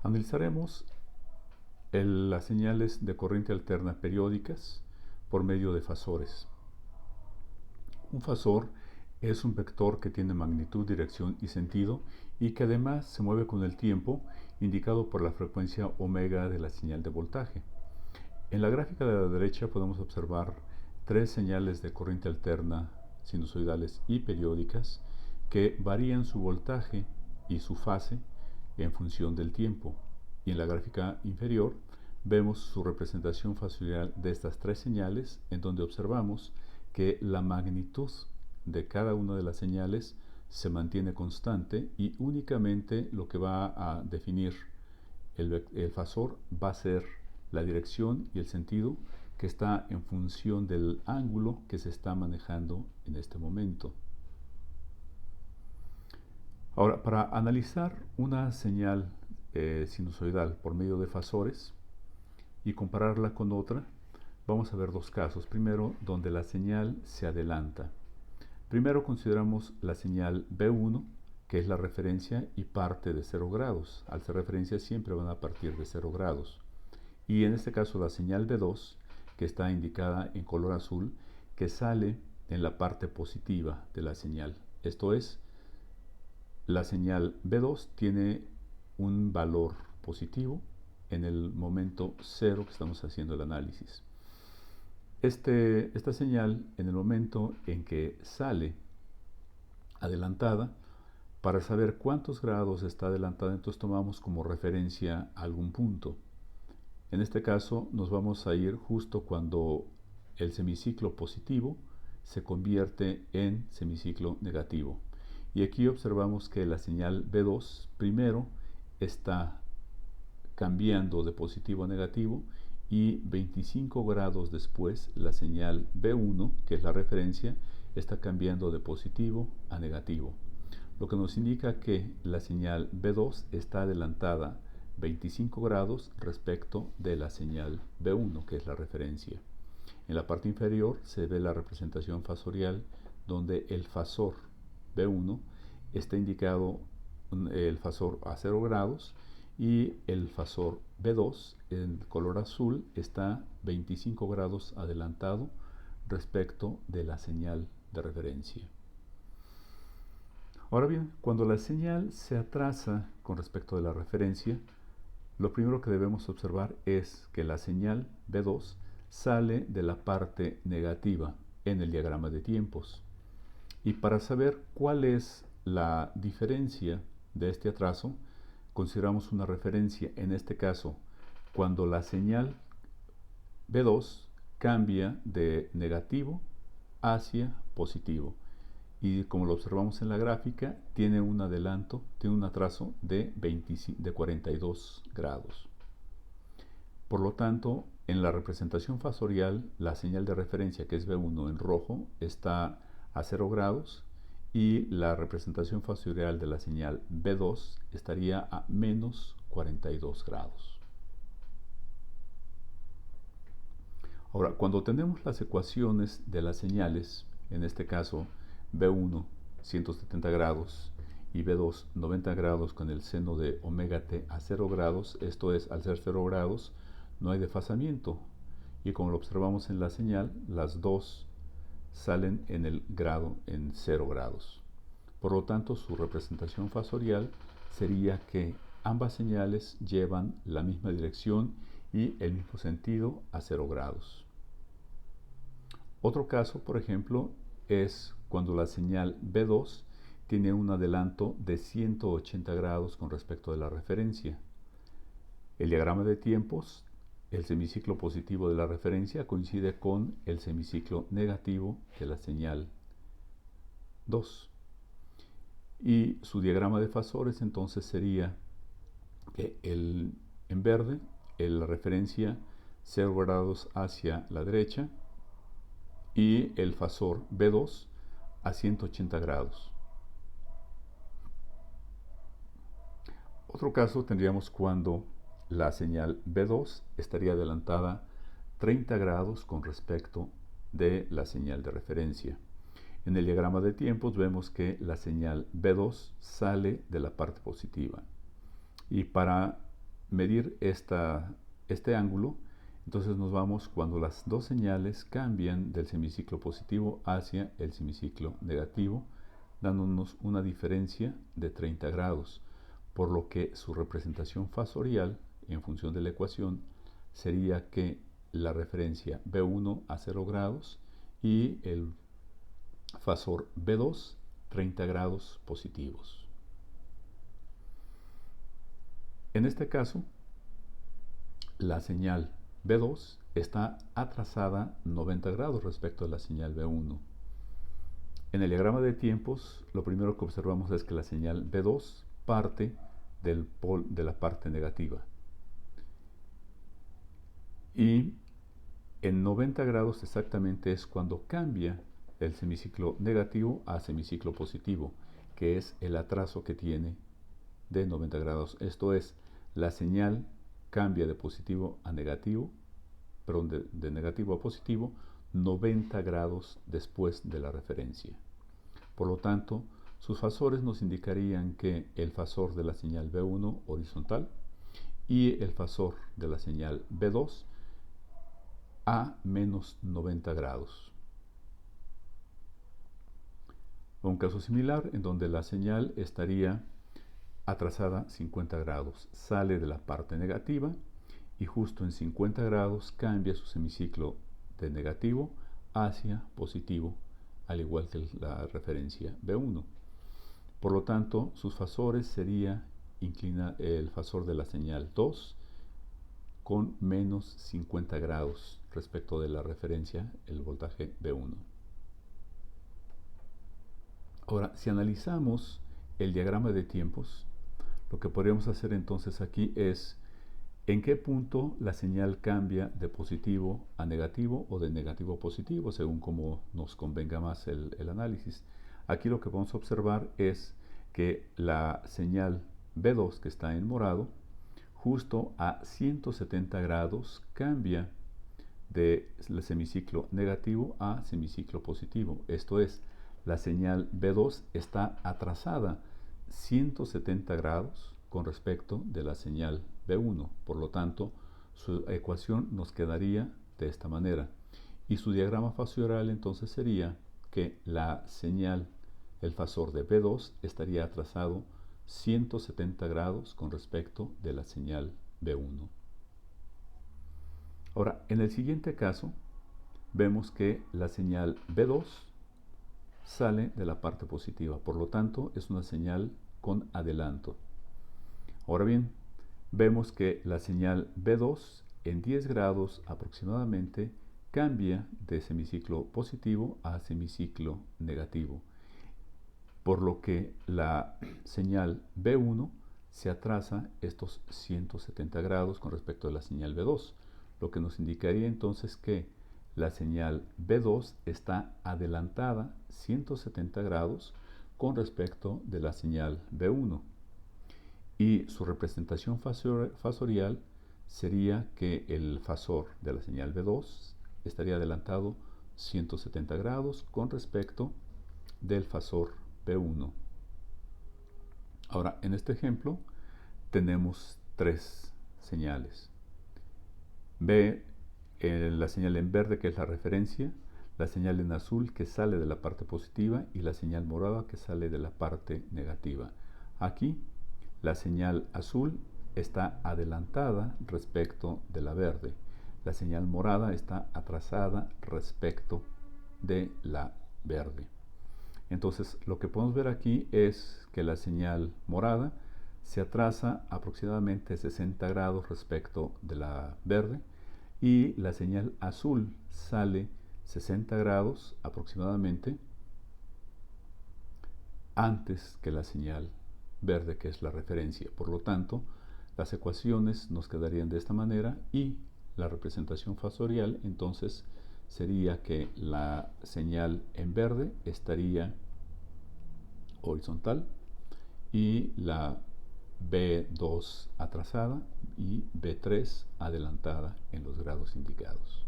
Analizaremos las señales de corriente alterna periódicas por medio de fasores. Un fasor es un vector que tiene magnitud, dirección y sentido y que además se mueve con el tiempo, indicado por la frecuencia omega de la señal de voltaje. En la gráfica de la derecha podemos observar tres señales de corriente alterna sinusoidales y periódicas que varían su voltaje y su fase en función del tiempo. Y en la gráfica inferior vemos su representación fasorial de estas tres señales, en donde observamos que la magnitud de cada una de las señales se mantiene constante y únicamente lo que va a definir el fasor va a ser la dirección y el sentido, que está en función del ángulo que se está manejando en este momento. Ahora, para analizar una señal sinusoidal por medio de fasores y compararla con otra, vamos a ver dos casos. Primero, donde la señal se adelanta. Primero consideramos la señal B1, que es la referencia y parte de 0 grados. Al ser referencia siempre van a partir de 0 grados. Y en este caso la señal B2, que está indicada en color azul, que sale en la parte positiva de la señal. Esto es, la señal B2 tiene un valor positivo en el momento 0 que estamos haciendo el análisis. Esta señal, en el momento en que sale adelantada, para saber cuántos grados está adelantada, entonces tomamos como referencia algún punto. En este caso nos vamos a ir justo cuando el semiciclo positivo se convierte en semiciclo negativo. Y aquí observamos que la señal B2 primero está cambiando de positivo a negativo y 25 grados después la señal B1, que es la referencia, está cambiando de positivo a negativo, lo que nos indica que la señal B2 está adelantada 25 grados respecto de la señal B1, que es la referencia. En la parte inferior se ve la representación fasorial, donde el fasor B1 está indicado el fasor a 0 grados y el fasor B2 en color azul está 25 grados adelantado respecto de la señal de referencia. Ahora bien, cuando la señal se atrasa con respecto de la referencia, lo primero que debemos observar es que la señal B2 sale de la parte negativa en el diagrama de tiempos. Y para saber cuál es la diferencia de este atraso, consideramos una referencia, en este caso, cuando la señal B2 cambia de negativo hacia positivo. Y como lo observamos en la gráfica, tiene un adelanto, tiene un atraso de 42 grados. Por lo tanto, en la representación fasorial, la señal de referencia, que es B1 en rojo, está a 0 grados y la representación fasorial de la señal B2 estaría a menos 42 grados. Ahora, cuando tenemos las ecuaciones de las señales, en este caso B1 170 grados y B2 90 grados con el seno de omega t a 0 grados, esto es, al ser 0 grados no hay desfasamiento, y como lo observamos en la señal, las dos salen en el grado en 0 grados. Por lo tanto, su representación fasorial sería que ambas señales llevan la misma dirección y el mismo sentido a 0 grados. Otro caso, por ejemplo, es cuando la señal B2 tiene un adelanto de 180 grados con respecto de la referencia. El diagrama de tiempos, el semiciclo positivo de la referencia coincide con el semiciclo negativo de la señal 2. Y su diagrama de fasores entonces sería que en verde, la referencia 0 grados hacia la derecha y el fasor B2 a 180 grados. Otro caso tendríamos cuando la señal B2 estaría adelantada 30 grados con respecto de la señal de referencia. En el diagrama de tiempos vemos que la señal B2 sale de la parte positiva. Y para medir este ángulo, entonces nos vamos cuando las dos señales cambian del semiciclo positivo hacia el semiciclo negativo, dándonos una diferencia de 30 grados, por lo que su representación fasorial en función de la ecuación sería que la referencia B1 a 0 grados y el fasor B2 30 grados positivos. En este caso, la señal B2 está atrasada 90 grados respecto a la señal B1. En el diagrama de tiempos, lo primero que observamos es que la señal B2 parte de la parte negativa. Y en 90 grados exactamente es cuando cambia el semiciclo negativo a semiciclo positivo, que es el atraso que tiene de 90 grados. Esto es, la señal cambia de positivo a negativo, perdón, de negativo a positivo 90 grados después de la referencia. Por lo tanto, sus fasores nos indicarían que el fasor de la señal B1 horizontal y el fasor de la señal B2 a menos 90 grados. Un caso similar en donde la señal estaría atrasada 50 grados, sale de la parte negativa y justo en 50 grados cambia su semiciclo de negativo hacia positivo, al igual que la referencia B1. Por lo tanto, sus fasores sería el fasor de la señal 2 con menos 50 grados respecto de la referencia, el voltaje B1. Ahora, si analizamos el diagrama de tiempos, lo que podríamos hacer entonces aquí es en qué punto la señal cambia de positivo a negativo o de negativo a positivo, según como nos convenga más el análisis. Aquí lo que vamos a observar es que la señal B2, que está en morado, justo a 170 grados cambia del semiciclo negativo a semiciclo positivo. Esto es, la señal B2 está atrasada 170 grados con respecto de la señal B1. Por lo tanto, su ecuación nos quedaría de esta manera. Y su diagrama fasorial entonces sería que la señal, el fasor de B2 estaría atrasado 170 grados con respecto de la señal B1. Ahora, en el siguiente caso, vemos que la señal B2 sale de la parte positiva, por lo tanto es una señal con adelanto. Ahora bien, vemos que la señal B2 en 10 grados aproximadamente cambia de semiciclo positivo a semiciclo negativo, por lo que la señal B1 se atrasa estos 170 grados con respecto a la señal B2, lo que nos indicaría entonces que la señal B2 está adelantada 170 grados con respecto de la señal B1. Y su representación fasorial sería que el fasor de la señal B2 estaría adelantado 170 grados con respecto del fasor B1. Ahora, en este ejemplo tenemos tres señales. La señal en verde, que es la referencia, la señal en azul que sale de la parte positiva y la señal morada que sale de la parte negativa. Aquí la señal azul está adelantada respecto de la verde. La señal morada está atrasada respecto de la verde. Entonces, lo que podemos ver aquí es que la señal morada se atrasa aproximadamente 60 grados respecto de la verde y la señal azul sale 60 grados aproximadamente antes que la señal verde, que es la referencia. Por lo tanto, las ecuaciones nos quedarían de esta manera y la representación fasorial entonces sería que la señal en verde estaría horizontal y la B2 atrasada y B3 adelantada en los grados indicados.